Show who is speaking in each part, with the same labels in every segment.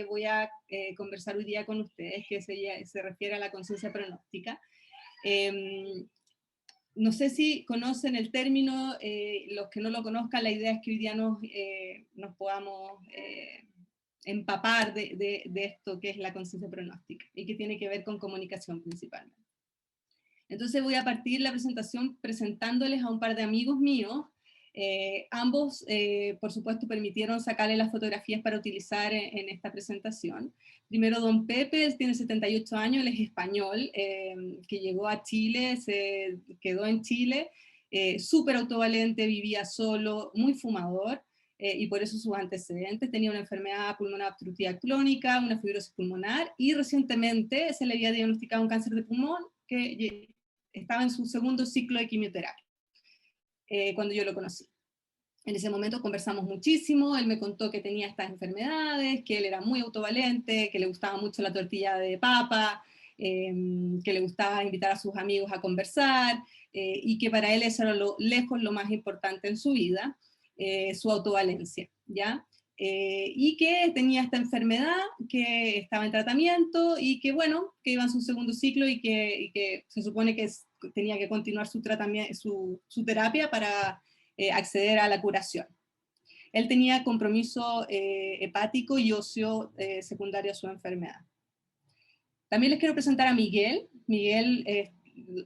Speaker 1: voy a conversar hoy día con ustedes, que se refiere a la conciencia pronóstica. No sé si conocen el término, los que no lo conozcan, la idea es que hoy día nos podamos empapar de esto que es la conciencia pronóstica, y que tiene que ver con comunicación principalmente. Entonces voy a partir la presentación presentándoles a un par de amigos míos. Ambos, por supuesto, permitieron sacarle las fotografías para utilizar en esta presentación. Primero, don Pepe, tiene 78 años, él es español, que llegó a Chile, se quedó en Chile, súper autovalente, vivía solo, muy fumador, y por eso sus antecedentes: tenía una enfermedad pulmonar obstructiva crónica, una fibrosis pulmonar, y recientemente se le había diagnosticado un cáncer de pulmón que estaba en su segundo ciclo de quimioterapia, cuando yo lo conocí. En ese momento conversamos muchísimo, él me contó que tenía estas enfermedades, que él era muy autovalente, que le gustaba mucho la tortilla de papa, que le gustaba invitar a sus amigos a conversar, y que para él eso era lejos lo más importante en su vida, su autovalencia, ¿ya? Y que tenía esta enfermedad, que estaba en tratamiento, y que bueno, que iba en su segundo ciclo, y que se supone que tenía que continuar su tratamiento, su terapia para acceder a la curación. Él tenía compromiso hepático y óseo secundario a su enfermedad. También les quiero presentar a Miguel. Miguel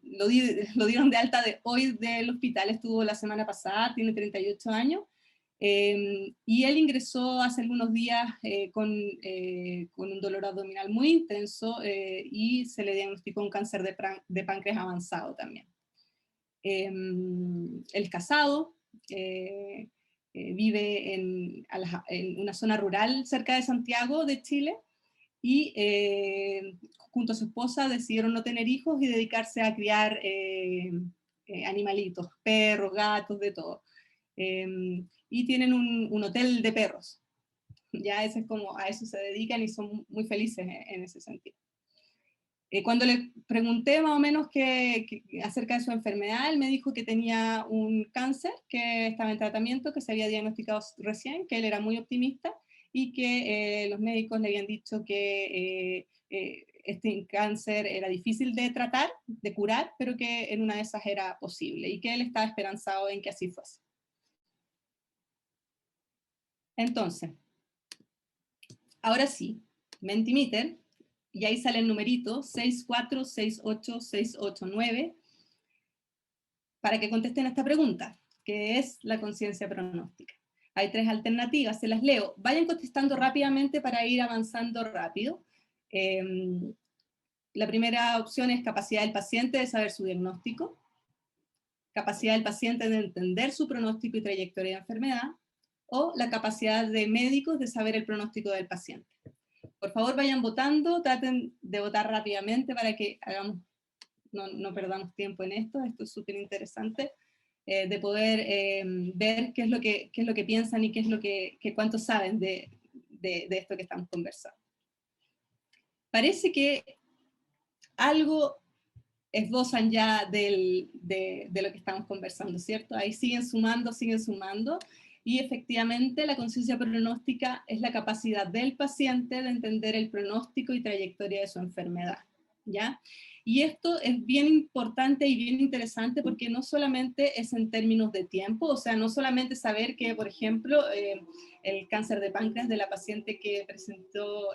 Speaker 1: lo dieron de alta hoy del hospital, estuvo la semana pasada, tiene 38 años, y él ingresó hace algunos días con un dolor abdominal muy intenso, y se le diagnosticó un cáncer de páncreas avanzado también. Él es casado, vive en una zona rural cerca de Santiago de Chile, y junto a su esposa decidieron no tener hijos y dedicarse a criar animalitos, perros, gatos, de todo. Y tienen un hotel de perros. Ya ese es como, a eso se dedican y son muy felices en ese sentido. Cuando le pregunté más o menos acerca de su enfermedad, él me dijo que tenía un cáncer, que estaba en tratamiento, que se había diagnosticado recién, que él era muy optimista, y que los médicos le habían dicho que este cáncer era difícil de tratar, de curar, pero que en una de esas era posible, y que él estaba esperanzado en que así fuese. Entonces, ahora sí, Mentimeter, y ahí sale el numerito 6468689, para que contesten a esta pregunta, que es la conciencia pronóstica. Hay 3 alternativas, se las leo. Vayan contestando rápidamente para ir avanzando rápido. La primera opción es capacidad del paciente de saber su diagnóstico, capacidad del paciente de entender su pronóstico y trayectoria de enfermedad, o la capacidad de médicos de saber el pronóstico del paciente. Por favor, vayan votando, traten de votar rápidamente para que no perdamos tiempo en esto. Esto es súper interesante, de poder ver qué es lo que piensan y cuánto saben de esto que estamos conversando. Parece que algo esbozan ya de lo que estamos conversando, ¿cierto? Ahí siguen sumando, y efectivamente la conciencia pronóstica es la capacidad del paciente de entender el pronóstico y trayectoria de su enfermedad, ¿ya? Y esto es bien importante y bien interesante, porque no solamente es en términos de tiempo, o sea, no solamente saber que, por ejemplo, el cáncer de páncreas de la paciente que presentó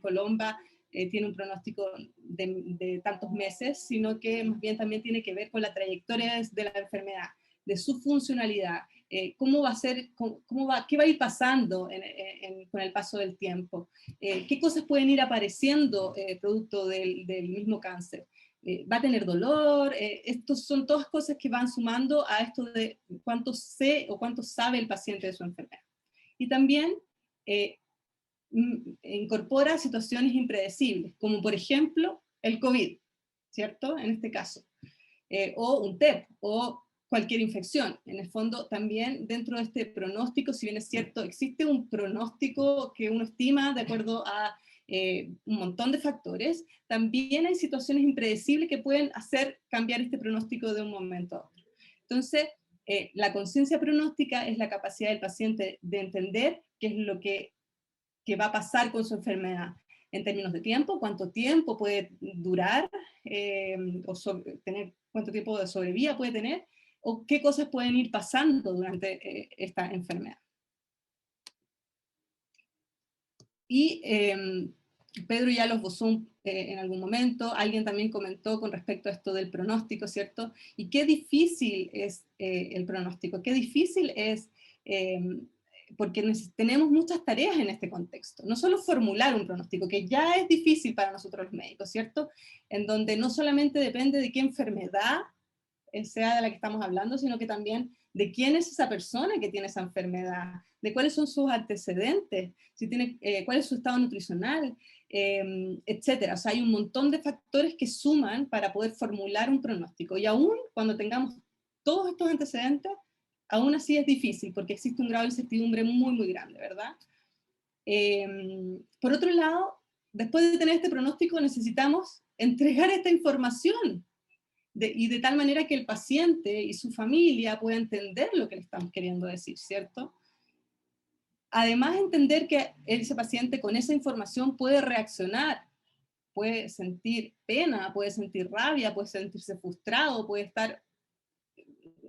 Speaker 1: Colomba tiene un pronóstico de tantos meses, sino que más bien también tiene que ver con la trayectoria de la enfermedad, de su funcionalidad, cómo va a ser, qué va a ir pasando con el paso del tiempo, qué cosas pueden ir apareciendo producto del mismo cáncer. Va a tener dolor, estos son todas cosas que van sumando a esto de cuánto sé o cuánto sabe el paciente de su enfermedad. Y también incorpora situaciones impredecibles, como por ejemplo el COVID, ¿cierto? En este caso, o un TEP, o cualquier infección. En el fondo, también dentro de este pronóstico, si bien es cierto, existe un pronóstico que uno estima de acuerdo a un montón de factores, también hay situaciones impredecibles que pueden hacer cambiar este pronóstico de un momento a otro. Entonces, la conciencia pronóstica es la capacidad del paciente de entender qué es lo que qué va a pasar con su enfermedad en términos de tiempo, cuánto tiempo puede durar, cuánto tiempo de sobrevida puede tener, o qué cosas pueden ir pasando durante esta enfermedad. Y Pedro ya lo esbozó en algún momento, alguien también comentó con respecto a esto del pronóstico, ¿cierto? Y qué difícil es el pronóstico, qué difícil es, porque tenemos muchas tareas en este contexto, no solo formular un pronóstico, que ya es difícil para nosotros los médicos, ¿cierto? En donde no solamente depende de qué enfermedad sea de la que estamos hablando, sino que también de quién es esa persona que tiene esa enfermedad, de cuáles son sus antecedentes, si tiene, cuál es su estado nutricional, etcétera. O sea, hay un montón de factores que suman para poder formular un pronóstico. Y aún cuando tengamos todos estos antecedentes, aún así es difícil, porque existe un grado de incertidumbre muy, muy grande, ¿verdad? Por otro lado, después de tener este pronóstico, necesitamos entregar esta información y de tal manera que el paciente y su familia puedan entender lo que le estamos queriendo decir, ¿cierto? Además, entender que ese paciente con esa información puede reaccionar, puede sentir pena, puede sentir rabia, puede sentirse frustrado, puede estar,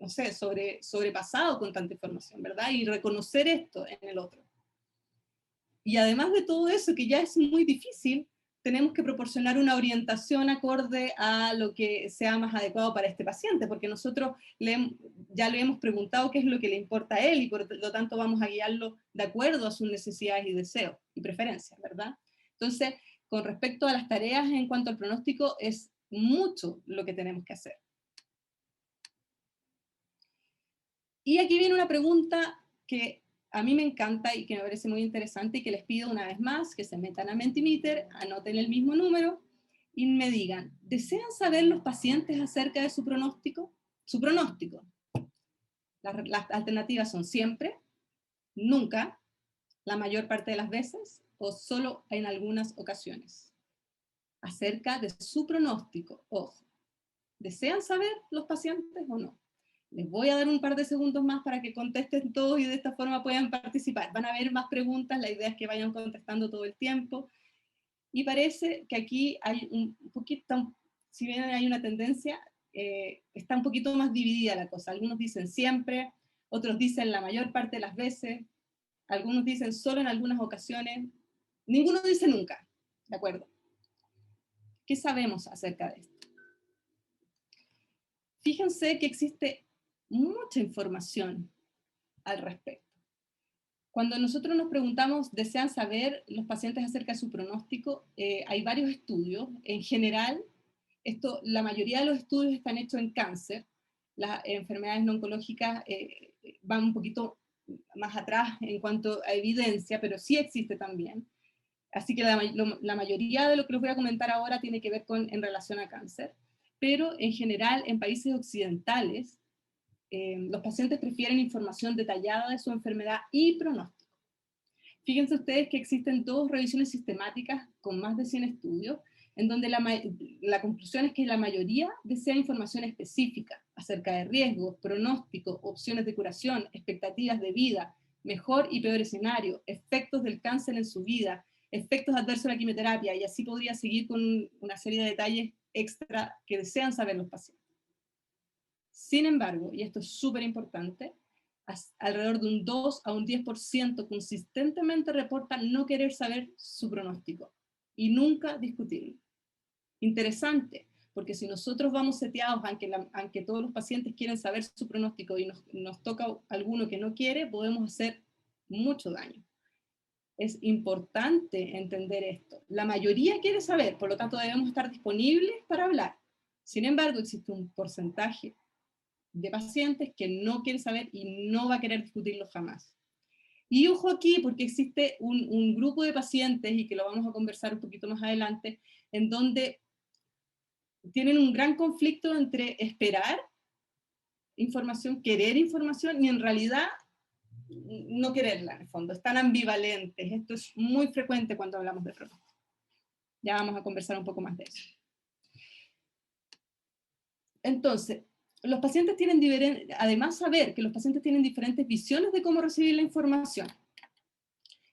Speaker 1: no sé, sobrepasado con tanta información, ¿verdad? Y reconocer esto en el otro. Y además de todo eso, que ya es muy difícil, tenemos que proporcionar una orientación acorde a lo que sea más adecuado para este paciente, porque nosotros ya le hemos preguntado qué es lo que le importa a él y por lo tanto vamos a guiarlo de acuerdo a sus necesidades y deseos y preferencias, ¿verdad? Entonces, con respecto a las tareas en cuanto al pronóstico, es mucho lo que tenemos que hacer. Y aquí viene una pregunta que a mí me encanta y que me parece muy interesante y que les pido una vez más que se metan a Mentimeter, anoten el mismo número y me digan, ¿desean saber los pacientes acerca de su pronóstico? Su pronóstico. Las alternativas son siempre, nunca, la mayor parte de las veces o solo en algunas ocasiones. Acerca de su pronóstico, ojo, ¿desean saber los pacientes o no? Les voy a dar un par de segundos más para que contesten todos y de esta forma puedan participar. Van a haber más preguntas, la idea es que vayan contestando todo el tiempo. Y parece que aquí hay un poquito, si bien hay una tendencia, está un poquito más dividida la cosa. Algunos dicen siempre, otros dicen la mayor parte de las veces, algunos dicen solo en algunas ocasiones, ninguno dice nunca, ¿de acuerdo? ¿Qué sabemos acerca de esto? Fíjense que existe mucha información al respecto. Cuando nosotros nos preguntamos, ¿desean saber los pacientes acerca de su pronóstico? Hay varios estudios. En general, la mayoría de los estudios están hechos en cáncer. Las enfermedades no oncológicas van un poquito más atrás en cuanto a evidencia, pero sí existe también. Así que la mayoría de lo que les voy a comentar ahora tiene que ver en relación a cáncer. Pero en general, en países occidentales, los pacientes prefieren información detallada de su enfermedad y pronóstico. Fíjense ustedes que existen 2 revisiones sistemáticas con más de 100 estudios, en donde la conclusión es que la mayoría desea información específica acerca de riesgos, pronósticos, opciones de curación, expectativas de vida, mejor y peor escenario, efectos del cáncer en su vida, efectos adversos de la quimioterapia, y así podría seguir con una serie de detalles extra que desean saber los pacientes. Sin embargo, y esto es súper importante, alrededor de un 2 a un 10% consistentemente reportan no querer saber su pronóstico y nunca discutirlo. Interesante, porque si nosotros vamos seteados, aunque todos los pacientes quieren saber su pronóstico y nos toca alguno que no quiere, podemos hacer mucho daño. Es importante entender esto. La mayoría quiere saber, por lo tanto debemos estar disponibles para hablar. Sin embargo, existe un porcentaje de pacientes que no quiere saber y no va a querer discutirlo jamás. Y ojo aquí, porque existe un grupo de pacientes, y que lo vamos a conversar un poquito más adelante, en donde tienen un gran conflicto entre esperar información, querer información, y en realidad no quererla, en el fondo. Están ambivalentes. Esto es muy frecuente cuando hablamos de pronóstico. Ya vamos a conversar un poco más de eso. Entonces, los pacientes además saber que los pacientes tienen diferentes visiones de cómo recibir la información.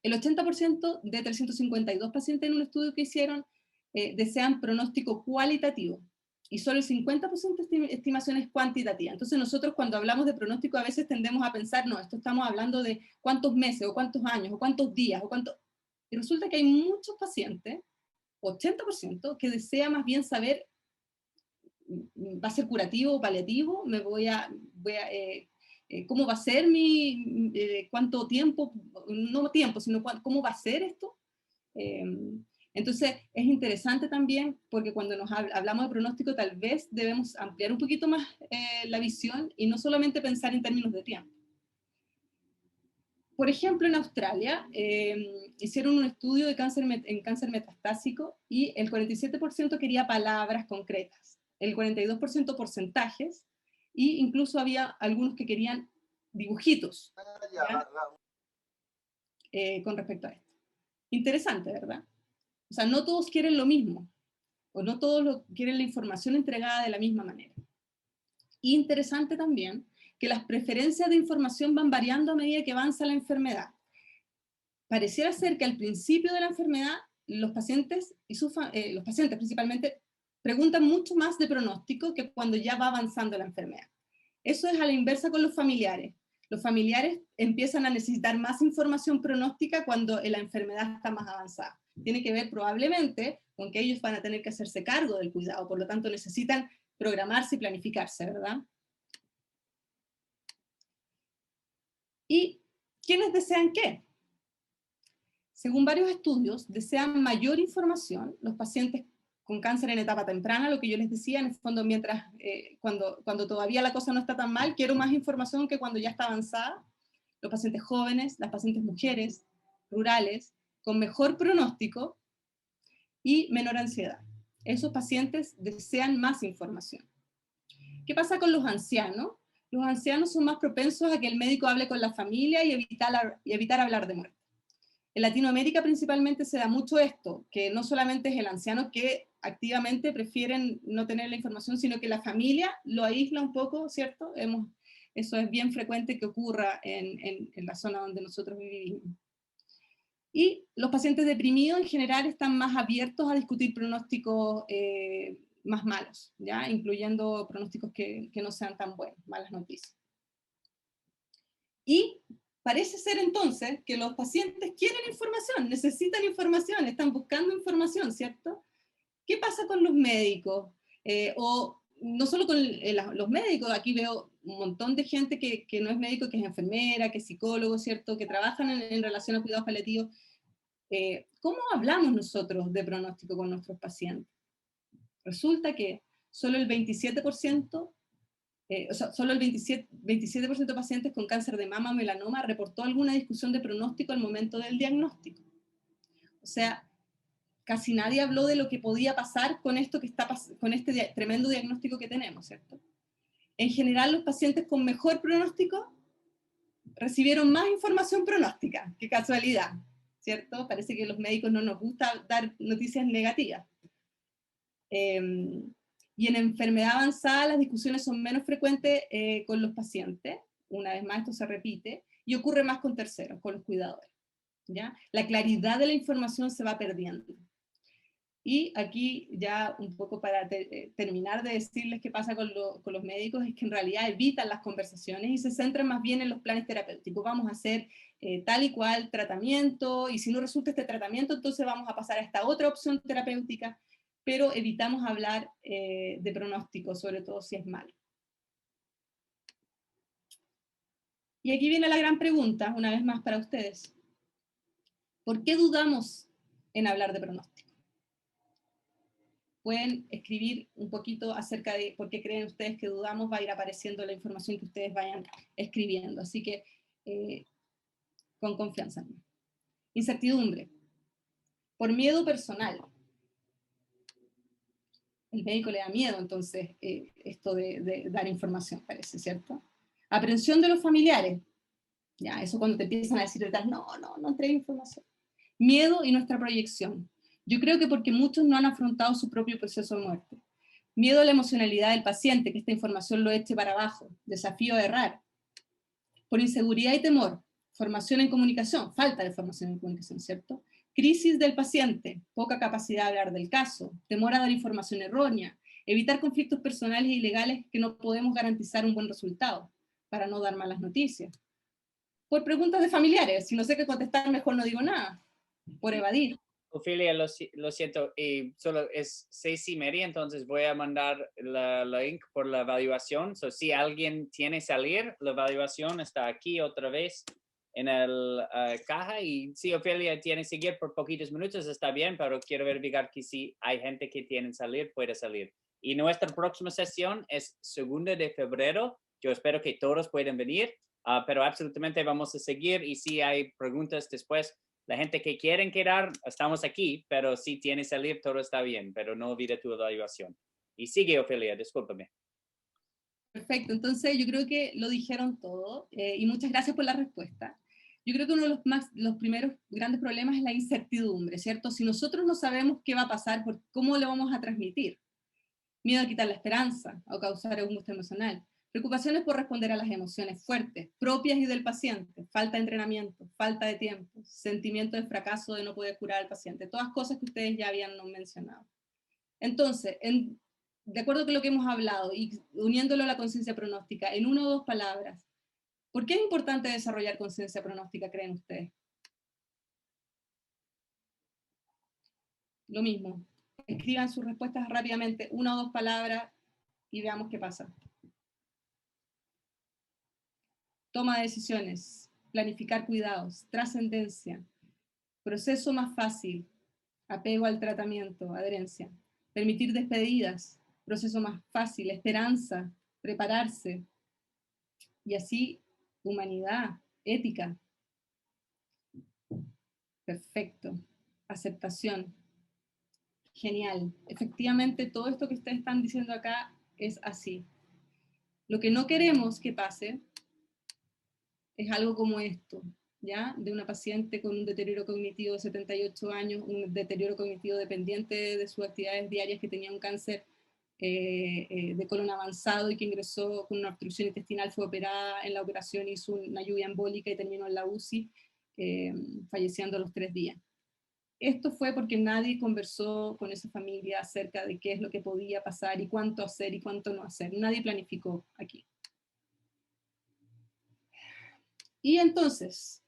Speaker 1: El 80% de 352 pacientes en un estudio que hicieron desean pronóstico cualitativo, y solo el 50% estimaciones cuantitativas. Entonces nosotros cuando hablamos de pronóstico a veces tendemos a pensar, no, esto estamos hablando de cuántos meses, o cuántos años, o cuántos días, o cuánto... Y resulta que hay muchos pacientes, 80%, que desea más bien saber, ¿va a ser curativo o paliativo? ¿Cómo va a ser cuánto tiempo? No tiempo, sino cómo va a ser esto. Entonces es interesante también porque cuando hablamos de pronóstico tal vez debemos ampliar un poquito más la visión y no solamente pensar en términos de tiempo. Por ejemplo, en Australia hicieron un estudio de en cáncer metastásico y el 47% quería palabras concretas, el 42% porcentajes, e incluso había algunos que querían dibujitos, con respecto a esto. Interesante, ¿verdad? O sea, no todos quieren lo mismo, o no todos quieren la información entregada de la misma manera. Interesante también que las preferencias de información van variando a medida que avanza la enfermedad. Pareciera ser que al principio de la enfermedad, los pacientes principalmente preguntan mucho más de pronóstico que cuando ya va avanzando la enfermedad. Eso es a la inversa con los familiares. Los familiares empiezan a necesitar más información pronóstica cuando la enfermedad está más avanzada. Tiene que ver probablemente con que ellos van a tener que hacerse cargo del cuidado, por lo tanto necesitan programarse y planificarse, ¿verdad? ¿Y quiénes desean qué? Según varios estudios, desean mayor información los pacientes con cáncer en etapa temprana, lo que yo les decía, en el fondo, cuando todavía la cosa no está tan mal, quiero más información que cuando ya está avanzada. Los pacientes jóvenes, las pacientes mujeres, rurales, con mejor pronóstico y menor ansiedad. Esos pacientes desean más información. ¿Qué pasa con los ancianos? Los ancianos son más propensos a que el médico hable con la familia y evitar hablar de muerte. En Latinoamérica principalmente se da mucho esto, que no solamente es el anciano que activamente prefieren no tener la información, sino que la familia lo aísla un poco, ¿cierto? Eso es bien frecuente que ocurra en la zona donde nosotros vivimos. Y los pacientes deprimidos en general están más abiertos a discutir pronósticos más malos, ¿ya? Incluyendo pronósticos que no sean tan buenos, malas noticias. Y parece ser entonces que los pacientes quieren información, necesitan información, están buscando información, ¿cierto? ¿Qué pasa con los médicos? O no solo con los médicos, aquí veo un montón de gente que no es médico, que es enfermera, que es psicólogo, ¿cierto? Que trabajan en relación a cuidados paliativos. ¿Cómo hablamos nosotros de pronóstico con nuestros pacientes? Resulta que solo el 27%, solo el 27% de pacientes con cáncer de mama o melanoma reportó alguna discusión de pronóstico al momento del diagnóstico. O sea, casi nadie habló de lo que podía pasar con esto con este tremendo diagnóstico que tenemos, ¿cierto? En general, los pacientes con mejor pronóstico recibieron más información pronóstica. ¡Qué casualidad! ¿Cierto? Parece que a los médicos no nos gusta dar noticias negativas. Y en enfermedad avanzada las discusiones son menos frecuentes con los pacientes, una vez más esto se repite, y ocurre más con terceros, con los cuidadores, ¿ya? La claridad de la información se va perdiendo. Y aquí ya un poco para terminar de decirles qué pasa con los médicos, es que en realidad evitan las conversaciones y se centran más bien en los planes terapéuticos. Vamos a hacer tal y cual tratamiento, y si no resulta este tratamiento, entonces vamos a pasar a esta otra opción terapéutica, pero evitamos hablar de pronóstico, sobre todo si es malo. Y aquí viene la gran pregunta, una vez más para ustedes. ¿Por qué dudamos en hablar de pronóstico? Pueden escribir un poquito acerca de por qué creen ustedes que dudamos, va a ir apareciendo la información que ustedes vayan escribiendo, así que con confianza. Incertidumbre. Por miedo personal. El médico le da miedo, entonces, esto de dar información, parece, ¿cierto? Aprensión de los familiares. Ya, eso cuando te empiezan a decir, no entregues información. Miedo y nuestra proyección. Yo creo que porque muchos no han afrontado su propio proceso de muerte. Miedo a la emocionalidad del paciente, que esta información lo eche para abajo. Desafío a errar. Por inseguridad y temor. Formación en comunicación, falta de formación en comunicación, ¿cierto? Crisis del paciente, poca capacidad de hablar del caso, temor a dar información errónea, evitar conflictos personales y legales que no podemos garantizar un buen resultado, para no dar malas noticias. Por preguntas de familiares, si no sé qué contestar, mejor no digo nada, por evadir.
Speaker 2: Ofelia, lo siento, solo es 6:30, entonces voy a mandar la link por la evaluación. So, si alguien tiene salir, la evaluación está aquí otra vez en el caja. Y si Ofelia tiene seguir por poquitos minutos, está bien, pero quiero verificar que si hay gente que tiene salir, puede salir. Y nuestra próxima sesión es 2 de febrero. Yo espero que todos puedan venir, pero absolutamente vamos a seguir. Y si hay preguntas después, la gente que quieren quedar, estamos aquí, pero si tiene salir, todo está bien, pero no olvide tu evaluación. Y sigue, Ofelia, discúlpame.
Speaker 1: Perfecto, entonces yo creo que lo dijeron todo, y muchas gracias por la respuesta. Yo creo que uno de los primeros grandes problemas es la incertidumbre, ¿cierto? Si nosotros no sabemos qué va a pasar, ¿cómo lo vamos a transmitir? Miedo a quitar la esperanza o causar angustia emocional. Preocupaciones por responder a las emociones fuertes, propias y del paciente, falta de entrenamiento, falta de tiempo, sentimiento de fracaso de no poder curar al paciente, todas cosas que ustedes ya habían mencionado. Entonces, de acuerdo con lo que hemos hablado y uniéndolo a la conciencia pronóstica, en 1 o 2 palabras, ¿por qué es importante desarrollar conciencia pronóstica, creen ustedes? Lo mismo, escriban sus respuestas rápidamente, 1 o 2 palabras y veamos qué pasa. Toma de decisiones, planificar cuidados, trascendencia, proceso más fácil, apego al tratamiento, adherencia, permitir despedidas, proceso más fácil, esperanza, prepararse, y así humanidad, ética. Perfecto. Aceptación. Genial. Efectivamente, todo esto que ustedes están diciendo acá es así. Lo que no queremos que pase es algo como esto, ¿ya? De una paciente con un deterioro cognitivo de 78 años, un deterioro cognitivo dependiente de sus actividades diarias, que tenía un cáncer de colon avanzado y que ingresó con una obstrucción intestinal, fue operada, en la operación hizo una lluvia embólica y terminó en la UCI, falleciendo a los 3 días. Esto fue porque nadie conversó con esa familia acerca de qué es lo que podía pasar y cuánto hacer y cuánto no hacer. Nadie planificó aquí. Y entonces,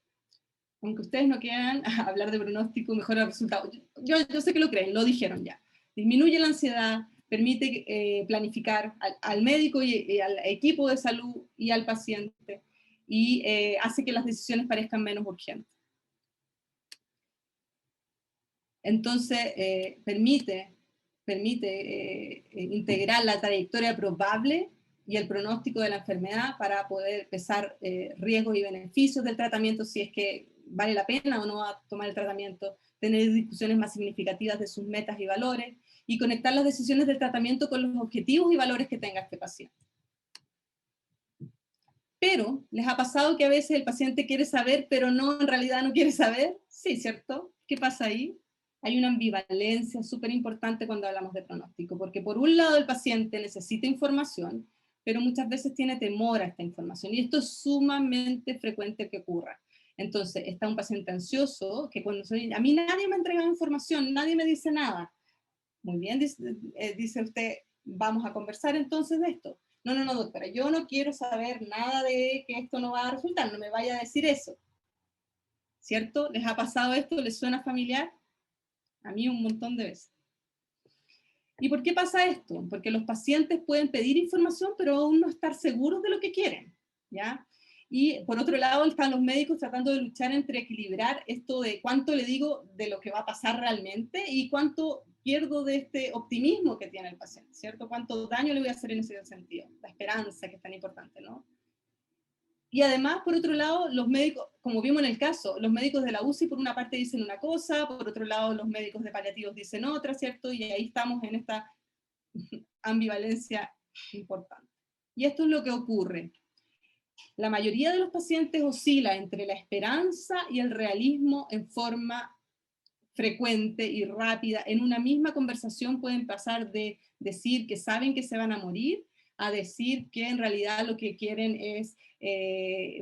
Speaker 1: aunque ustedes no quieran hablar de pronóstico, mejora el resultado, yo sé que lo creen, lo dijeron ya. Disminuye la ansiedad, permite planificar al médico y al equipo de salud y al paciente, y hace que las decisiones parezcan menos urgentes. Entonces, permite integrar la trayectoria probable y el pronóstico de la enfermedad para poder pesar riesgos y beneficios del tratamiento, si es que vale la pena o no a tomar el tratamiento, tener discusiones más significativas de sus metas y valores, y conectar las decisiones del tratamiento con los objetivos y valores que tenga este paciente. Pero, ¿les ha pasado que a veces el paciente quiere saber, pero no, en realidad no quiere saber? Sí, ¿cierto? ¿Qué pasa ahí? Hay una ambivalencia súper importante cuando hablamos de pronóstico, porque por un lado el paciente necesita información, pero muchas veces tiene temor a esta información, y esto es sumamente frecuente que ocurra. Entonces, está un paciente ansioso, que cuando a mí nadie me ha entregado información, nadie me dice nada. Muy bien, dice usted, vamos a conversar entonces de esto. No, doctora, yo no quiero saber nada de que esto no va a resultar, no me vaya a decir eso. ¿Cierto? ¿Les ha pasado esto? ¿Les suena familiar? A mí un montón de veces. ¿Y por qué pasa esto? Porque los pacientes pueden pedir información, pero aún no estar seguros de lo que quieren, ¿ya? Y por otro lado están los médicos tratando de luchar entre equilibrar esto de cuánto le digo de lo que va a pasar realmente y cuánto pierdo de este optimismo que tiene el paciente, ¿cierto? Cuánto daño le voy a hacer en ese sentido, la esperanza que es tan importante, ¿no? Y además, por otro lado, los médicos, como vimos en el caso, los médicos de la UCI por una parte dicen una cosa, por otro lado los médicos de paliativos dicen otra, ¿cierto? Y ahí estamos en esta ambivalencia importante. Y esto es lo que ocurre. La mayoría de los pacientes oscila entre la esperanza y el realismo en forma frecuente y rápida. En una misma conversación pueden pasar de decir que saben que se van a morir a decir que en realidad lo que quieren es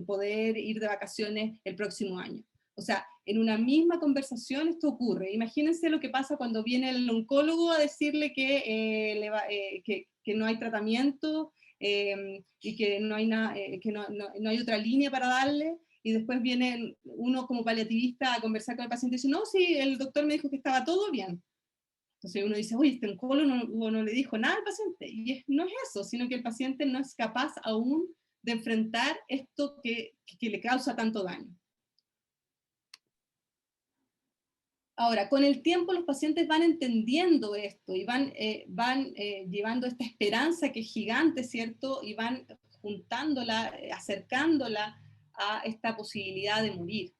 Speaker 1: poder ir de vacaciones el próximo año. O sea, en una misma conversación esto ocurre. Imagínense lo que pasa cuando viene el oncólogo a decirle que no hay tratamiento y que, no hay, no hay otra línea para darle, y después viene uno como paliativista a conversar con el paciente y dice, no, sí, el doctor me dijo que estaba todo bien. Entonces uno dice, oye, este oncólogo no le dijo nada al paciente, y no es eso, sino que el paciente no es capaz aún de enfrentar esto que le causa tanto daño. Ahora, con el tiempo los pacientes van entendiendo esto y van llevando esta esperanza que es gigante, ¿cierto? Y van juntándola, acercándola a esta posibilidad de morir.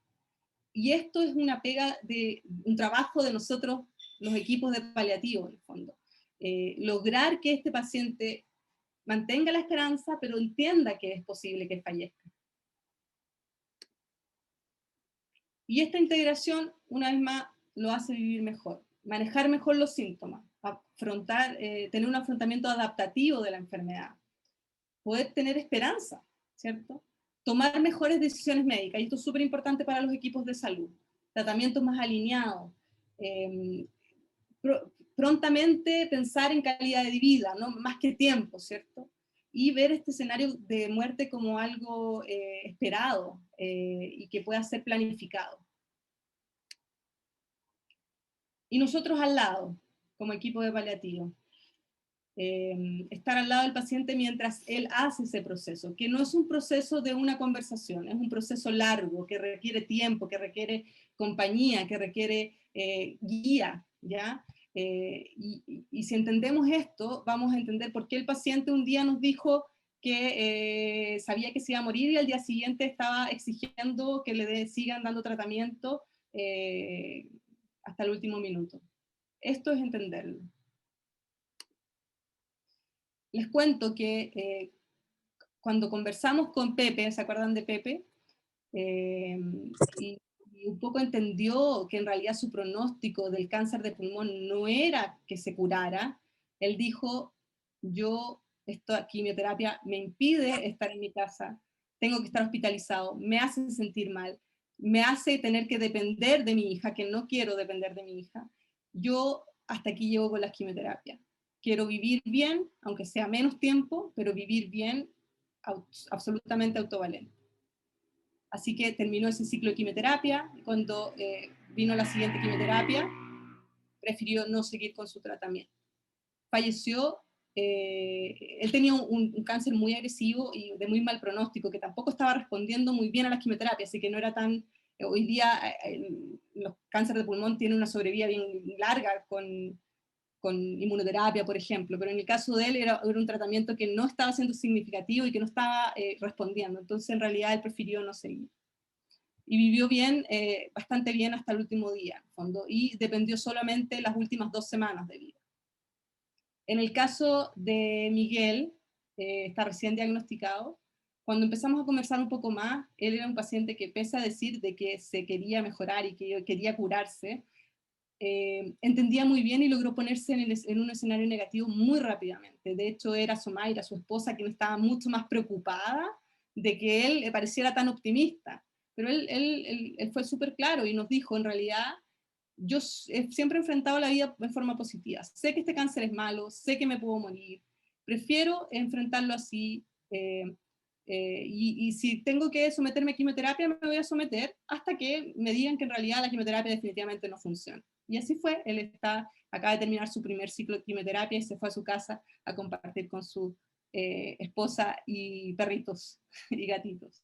Speaker 1: Y esto es un trabajo de nosotros, los equipos de paliativo, en el fondo. Lograr que este paciente mantenga la esperanza, pero entienda que es posible que fallezca. Y esta integración, una vez más, lo hace vivir mejor, manejar mejor los síntomas, tener un afrontamiento adaptativo de la enfermedad, poder tener esperanza, ¿cierto? Tomar mejores decisiones médicas, y esto es súper importante para los equipos de salud, tratamientos más alineados, prontamente pensar en calidad de vida, ¿no? Más que tiempo, ¿cierto? Y ver este escenario de muerte como algo esperado y que pueda ser planificado. Y nosotros al lado, como equipo de paliativo. Estar al lado del paciente mientras él hace ese proceso, que no es un proceso de una conversación, es un proceso largo, que requiere tiempo, que requiere compañía, que requiere guía, ¿ya? Y si entendemos esto, vamos a entender por qué el paciente un día nos dijo que sabía que se iba a morir y al día siguiente estaba exigiendo que le sigan dando tratamiento hasta el último minuto. Esto es entenderlo. Les cuento que cuando conversamos con Pepe, ¿se acuerdan de Pepe? Y un poco entendió que en realidad su pronóstico del cáncer de pulmón no era que se curara. Él dijo, esta quimioterapia me impide estar en mi casa, tengo que estar hospitalizado, me hace sentir mal, me hace tener que depender de mi hija, que no quiero depender de mi hija. Yo hasta aquí llego con las quimioterapias. Quiero vivir bien, aunque sea menos tiempo, pero vivir bien, absolutamente autovalente. Así que terminó ese ciclo de quimioterapia. Cuando vino la siguiente quimioterapia, prefirió no seguir con su tratamiento. Falleció, él tenía un cáncer muy agresivo y de muy mal pronóstico, que tampoco estaba respondiendo muy bien a las quimioterapias, así que no era tan... Hoy día los cánceres de pulmón tienen una sobrevida bien larga con inmunoterapia, por ejemplo, pero en el caso de él era un tratamiento que no estaba siendo significativo y que no estaba respondiendo, entonces en realidad él prefirió no seguir. Y vivió bien, bastante bien hasta el último día, en fondo, y dependió solamente las últimas 2 semanas de vida. En el caso de Miguel, está recién diagnosticado, cuando empezamos a conversar un poco más, él era un paciente que, pese a decir de que se quería mejorar y que quería curarse, entendía muy bien y logró ponerse en un escenario negativo muy rápidamente. De hecho, era Somaira, su esposa, quien estaba mucho más preocupada de que él pareciera tan optimista. Pero él fue súper claro y nos dijo, en realidad, yo siempre he enfrentado la vida de forma positiva. Sé que este cáncer es malo, sé que me puedo morir, prefiero enfrentarlo así, y si tengo que someterme a quimioterapia, me voy a someter hasta que me digan que en realidad la quimioterapia definitivamente no funciona. Y así fue, él acaba de terminar su primer ciclo de quimioterapia y se fue a su casa a compartir con su esposa y perritos y gatitos.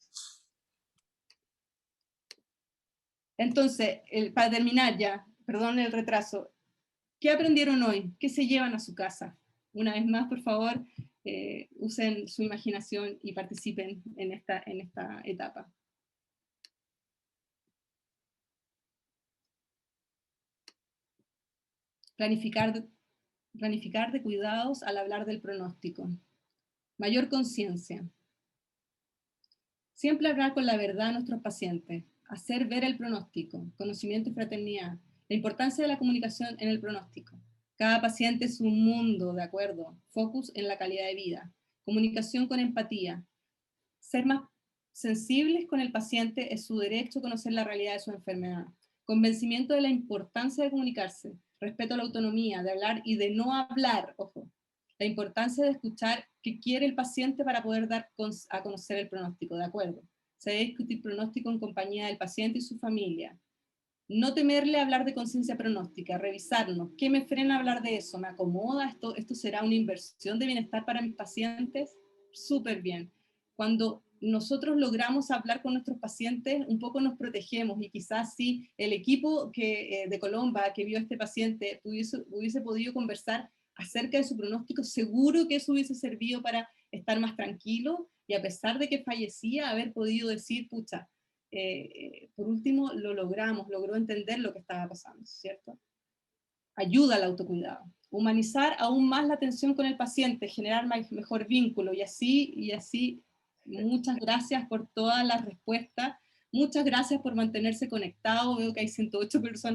Speaker 1: Entonces, para terminar ya, perdón el retraso, ¿qué aprendieron hoy? ¿Qué se llevan a su casa? Una vez más, por favor, usen su imaginación y participen en esta etapa. Planificar de cuidados al hablar del pronóstico. Mayor conciencia. Siempre hablar con la verdad a nuestros pacientes. Hacer ver el pronóstico. Conocimiento y fraternidad. La importancia de la comunicación en el pronóstico. Cada paciente es un mundo, ¿de acuerdo? Focus en la calidad de vida. Comunicación con empatía. Ser más sensibles con el paciente, es su derecho a conocer la realidad de su enfermedad. Convencimiento de la importancia de comunicarse. Respeto a la autonomía, de hablar y de no hablar, ojo. La importancia de escuchar qué quiere el paciente para poder dar a conocer el pronóstico, ¿de acuerdo? Se debe discutir pronóstico en compañía del paciente y su familia. No temerle a hablar de conciencia pronóstica, revisarnos. ¿Qué me frena a hablar de eso? ¿Me acomoda? ¿Esto será una inversión de bienestar para mis pacientes? Súper bien. Cuando nosotros logramos hablar con nuestros pacientes, un poco nos protegemos y quizás si el equipo de Colomba que vio a este paciente hubiese podido conversar acerca de su pronóstico, seguro que eso hubiese servido para estar más tranquilo y a pesar de que fallecía, haber podido decir, pucha, por último, logró entender lo que estaba pasando, ¿cierto? Ayuda al autocuidado. Humanizar aún más la atención con el paciente, generar mejor vínculo y así. Muchas gracias por todas las respuestas. Muchas gracias por mantenerse conectado. Veo que hay 108 personas